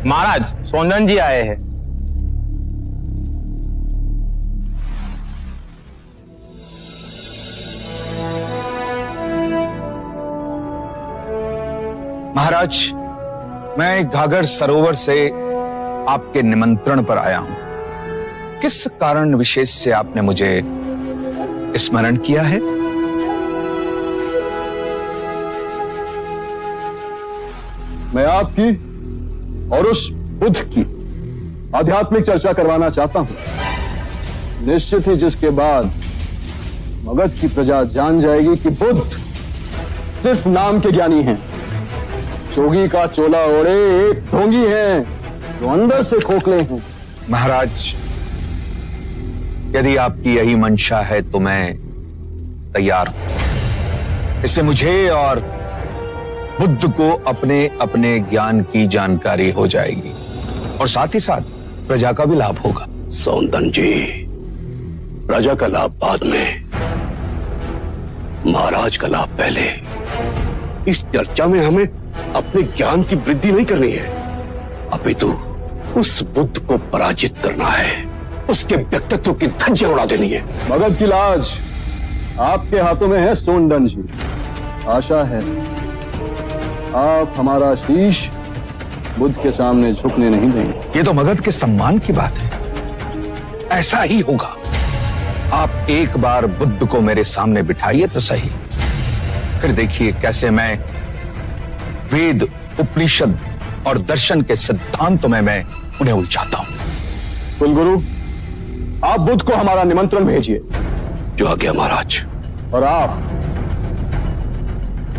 महाराज, सोंदन जी आए हैं। महाराज, मैं घाघर सरोवर से आपके निमंत्रण पर आया हूं। किस कारण विशेष से आपने मुझे स्मरण किया है? मैं आपकी और उस बुद्ध की आध्यात्मिक चर्चा करवाना चाहता हूं। निश्चित ही जिसके बाद मगध की प्रजा जान जाएगी कि बुद्ध सिर्फ नाम के ज्ञानी हैं, जोगी का चोला ओढ़े एक ढोंगी हैं जो अंदर से खोखले हैं। महाराज, यदि आपकी यही मंशा है तो मैं तैयार हूं। इससे मुझे और बुद्ध को अपने अपने ज्ञान की जानकारी हो जाएगी और साथ ही साथ प्रजा का भी लाभ होगा। सौंदन जी, प्रजा का लाभ बाद में, महाराज का लाभ पहले। इस चर्चा में हमें अपने ज्ञान की वृद्धि नहीं करनी है, अपितु उस बुद्ध को पराजित करना है, उसके व्यक्तित्व की धज्जियां उड़ा देनी है। मगध की लाज आपके हाथों में है सोंदन जी। आशा है आप हमारा शीश बुद्ध के सामने झुकने नहीं देंगे। ये तो मगध के सम्मान की बात है। ऐसा ही होगा। आप एक बार बुद्ध को मेरे सामने बिठाइए तो सही, फिर देखिए कैसे मैं वेद, उपनिषद और दर्शन के सिद्धांतों में मैं उन्हें उलझाता हूं। कुलगुरु, आप बुद्ध को हमारा निमंत्रण भेजिए। जो आज्ञा महाराज। और आप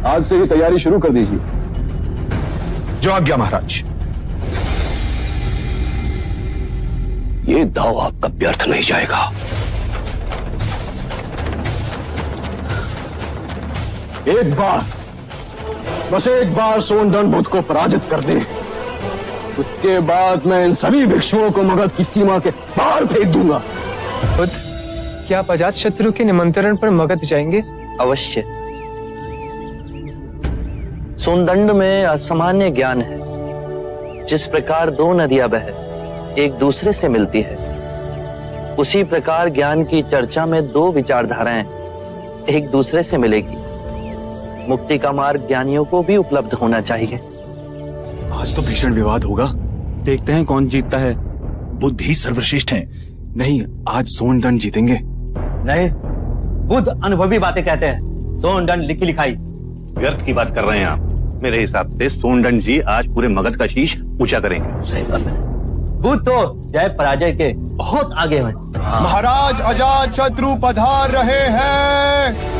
आज से ही तैयारी शुरू कर दीजिए। जो आज्ञा महाराज। ये दाव आपका व्यर्थ नहीं जाएगा। एक बार, बस एक बार सोंदन बुद्ध को पराजित कर दे, उसके बाद मैं इन सभी भिक्षुओं को मगध की सीमा के बाहर फेंक दूंगा। बुद्ध, क्या आप अजात शत्रु के निमंत्रण पर मगध जाएंगे? अवश्य। सोनदंड में असामान्य ज्ञान है। जिस प्रकार दो नदियां बह एक दूसरे से मिलती है, उसी प्रकार ज्ञान की चर्चा में दो विचारधाराएं एक दूसरे से मिलेगी। मुक्ति का मार्ग ज्ञानियों को भी उपलब्ध होना चाहिए। आज तो भीषण विवाद होगा, देखते हैं कौन जीतता है। बुद्ध ही सर्वश्रेष्ठ हैं। नहीं, आज सोनदंड जीतेंगे। नहीं, बुद्ध अनुभवी बातें कहते हैं। सोनदंड लिखी लिखाई। व्यर्थ की बात कर रहे हैं आप। मेरे हिसाब से सोनदंड जी आज पूरे मगध का शीश ऊंचा करेंगे। सही बात है। बुद्ध तो जय पराजय के बहुत आगे हैं। महाराज अजात शत्रु पधार रहे हैं।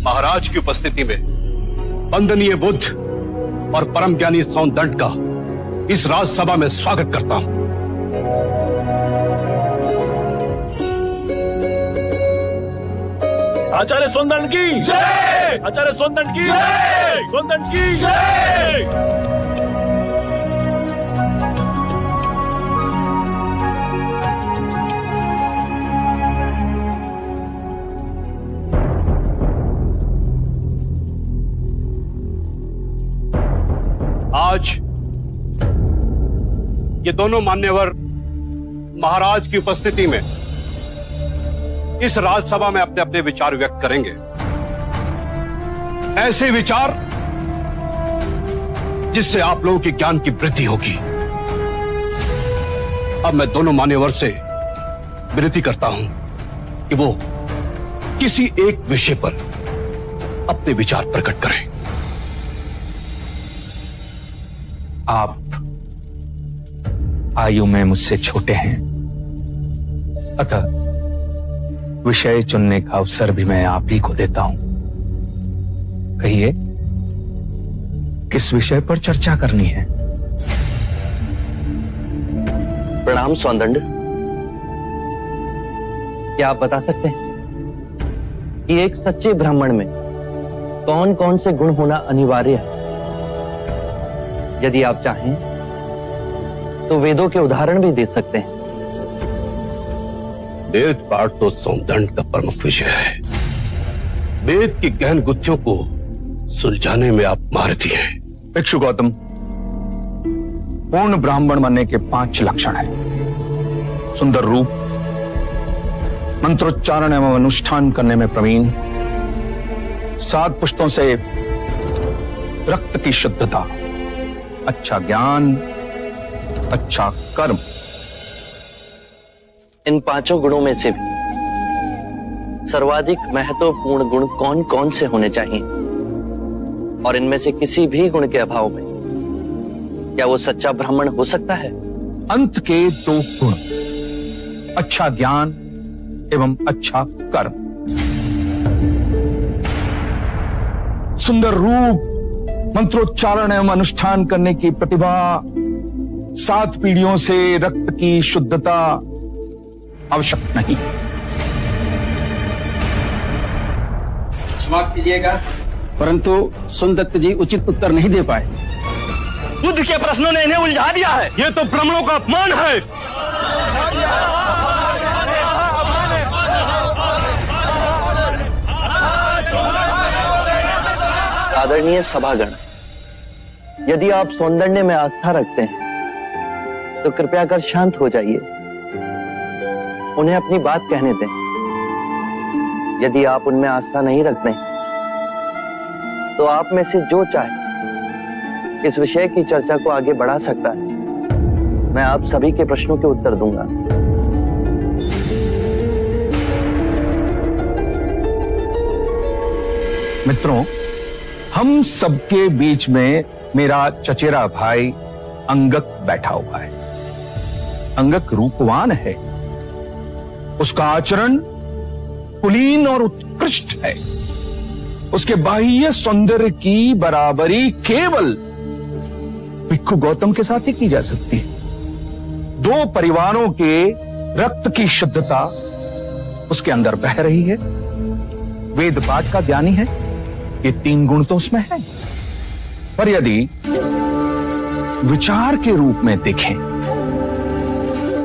महाराज की उपस्थिति में वंदनीय बुद्ध और परम ज्ञानी सोनदंड का इस राजसभा में स्वागत करता हूं। आचार्य सोनदंड की जय! आचार्य सोनदंड की जय! सोनदंड की जय! आज ये दोनों मान्यवर महाराज की उपस्थिति में इस राजसभा में अपने अपने विचार व्यक्त करेंगे। ऐसे विचार जिससे आप लोगों के ज्ञान की वृद्धि होगी। अब मैं दोनों मान्यवर से विनती करता हूं कि वो किसी एक विषय पर अपने विचार प्रकट करें। आप आयु में मुझसे छोटे हैं, अतः विषय चुनने का अवसर भी मैं आप ही को देता हूं। कहिए, किस विषय पर चर्चा करनी है? प्रणाम सौंदंड। क्या आप बता सकते हैं कि एक सच्चे ब्राह्मण में कौन कौन से गुण होना अनिवार्य है? यदि आप चाहें तो वेदों के उदाहरण भी दे सकते हैं। वेद पाठ तो सौंदंड का प्रमुख विषय है। वेद की गहन गुत्थियों को सुलझाने में आप माहिर हैं। भिक्षु गौतम, पूर्ण ब्राह्मण बनने के 5 लक्षण हैं। सुंदर रूप, मंत्रोच्चारण एवं अनुष्ठान करने में प्रवीण, 7 पुष्टों से रक्त की शुद्धता, अच्छा ज्ञान, अच्छा कर्म। इन 5 गुणों में से भी सर्वाधिक महत्वपूर्ण गुण कौन कौन से होने चाहिए? और इनमें से किसी भी गुण के अभाव में क्या वो सच्चा ब्राह्मण हो सकता है? अंत के 2 गुण, अच्छा ज्ञान एवं अच्छा कर्म। सुंदर रूप, मंत्रोच्चारण एवं अनुष्ठान करने की प्रतिभा, 7 पीढ़ियों से रक्त की शुद्धता आवश्यक नहीं। समाप्त कीजिएगा। परंतु सोनदत्त जी उचित उत्तर नहीं दे पाए। बुद्ध के प्रश्नों ने इन्हें उलझा दिया है। ये तो ब्राह्मणों का अपमान है। आदरणीय सभागण, यदि आप सौंदर्य में आस्था रखते हैं तो कृपया कर शांत हो जाइए, उन्हें अपनी बात कहने दें। यदि आप उनमें आस्था नहीं रखते तो आप में से जो चाहे इस विषय की चर्चा को आगे बढ़ा सकता है। मैं आप सभी के प्रश्नों के उत्तर दूंगा। मित्रों, हम सबके बीच में मेरा चचेरा भाई अंगक बैठा हुआ है। अंगक रूपवान है, उसका आचरण कुलीन और उत्कृष्ट है। उसके बाह्य सौंदर्य की बराबरी केवल भिक्षु गौतम के साथ ही की जा सकती है। 2 परिवारों के रक्त की शुद्धता उसके अंदर बह रही है। वेद पाठ का ज्ञानी है, ये 3 गुण तो उसमें है। पर यदि विचार के रूप में देखें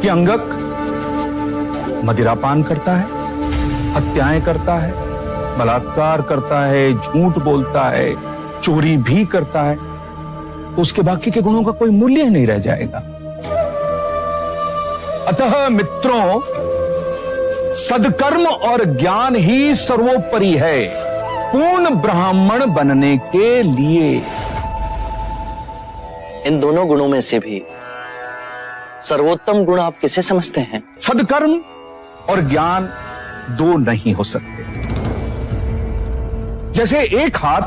कि अंगक मदिरापान करता है, हत्याएं करता है, बलात्कार करता है, झूठ बोलता है, चोरी भी करता है, तो उसके बाकी के गुणों का कोई मूल्य नहीं रह जाएगा। अतः मित्रों, सदकर्म और ज्ञान ही सर्वोपरि है पूर्ण ब्राह्मण बनने के लिए। इन दोनों गुणों में से भी सर्वोत्तम गुण आप किसे समझते हैं? सदकर्म और ज्ञान 2 नहीं हो सकते। जैसे एक हाथ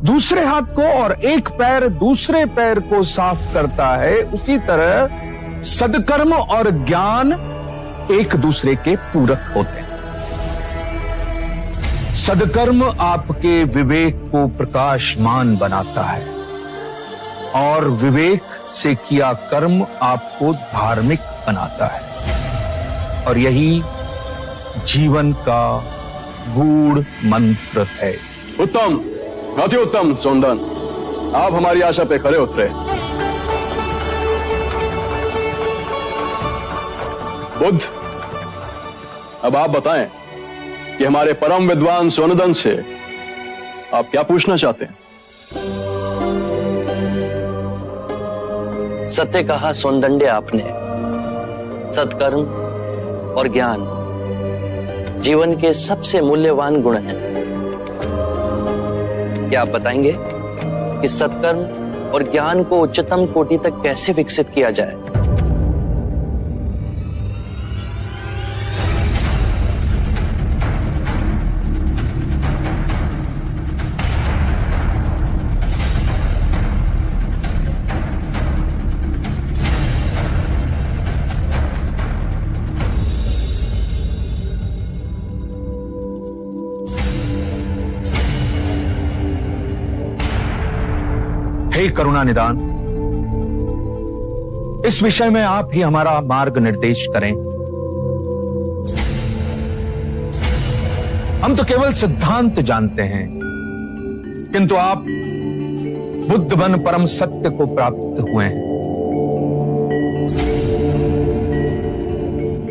दूसरे हाथ को और एक पैर दूसरे पैर को साफ करता है, उसी तरह सदकर्म और ज्ञान एक दूसरे के पूरक होते हैं। सदकर्म आपके विवेक को प्रकाशमान बनाता है और विवेक से किया कर्म आपको धार्मिक बनाता है, और यही जीवन का गूढ़ मंत्र है। उत्तम, अति उत्तम सौंदन, आप हमारी आशा पे खरे उतरे। बुद्ध, अब आप बताएं कि हमारे परम विद्वान सोनदन से आप क्या पूछना चाहते हैं? सत्य कहा सौंदंड्य आपने। सत्कर्म और ज्ञान जीवन के सबसे मूल्यवान गुण हैं। क्या आप बताएंगे कि सत्कर्म और ज्ञान को उच्चतम कोटि तक कैसे विकसित किया जाए? करुणा निदान, इस विषय में आप ही हमारा मार्ग निर्देश करें। हम तो केवल सिद्धांत जानते हैं, किंतु आप बुद्ध बन परम सत्य को प्राप्त हुए हैं।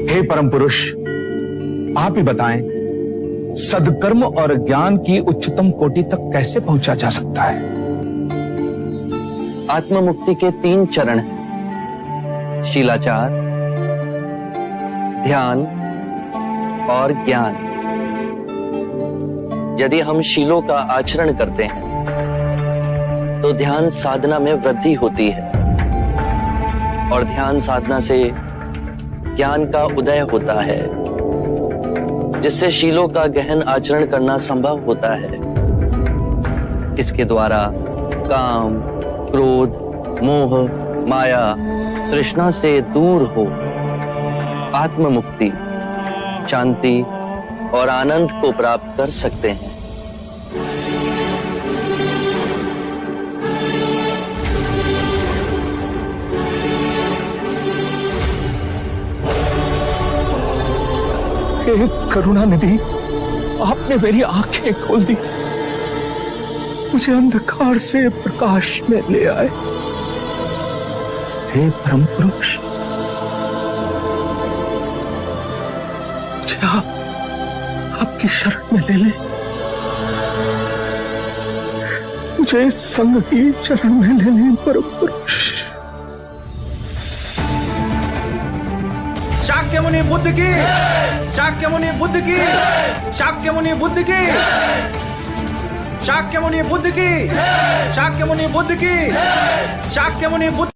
हे परम पुरुष, आप ही बताएं, सदकर्म और ज्ञान की उच्चतम कोटि तक कैसे पहुंचा जा सकता है? आत्म मुक्ति के 3 चरण हैं: शीलाचार, ध्यान और ज्ञान। यदि हम शीलों का आचरण करते हैं तो ध्यान साधना में वृद्धि होती है और ध्यान साधना से ज्ञान का उदय होता है, जिससे शीलों का गहन आचरण करना संभव होता है। इसके द्वारा काम, क्रोध, मोह, माया, तृष्णा से दूर हो आत्म मुक्ति, शांति और आनंद को प्राप्त कर सकते हैं। हे करुणानिधि, आपने मेरी आंखें खोल दी, मुझे अंधकार से प्रकाश में ले आए। हे परम पुरुष, मुझे आपकी शरण में ले ले, मुझे संग की शरण में ले ले परम पुरुष। शाक्य मुनि बुद्ध की, शाक्य मुनि बुद्ध की, शाक्य मुनि बुद्ध की, शाक्य मुनि बुद्ध की, शाक्य मुनि बुद्ध की, शाक्य मुनि बुद्ध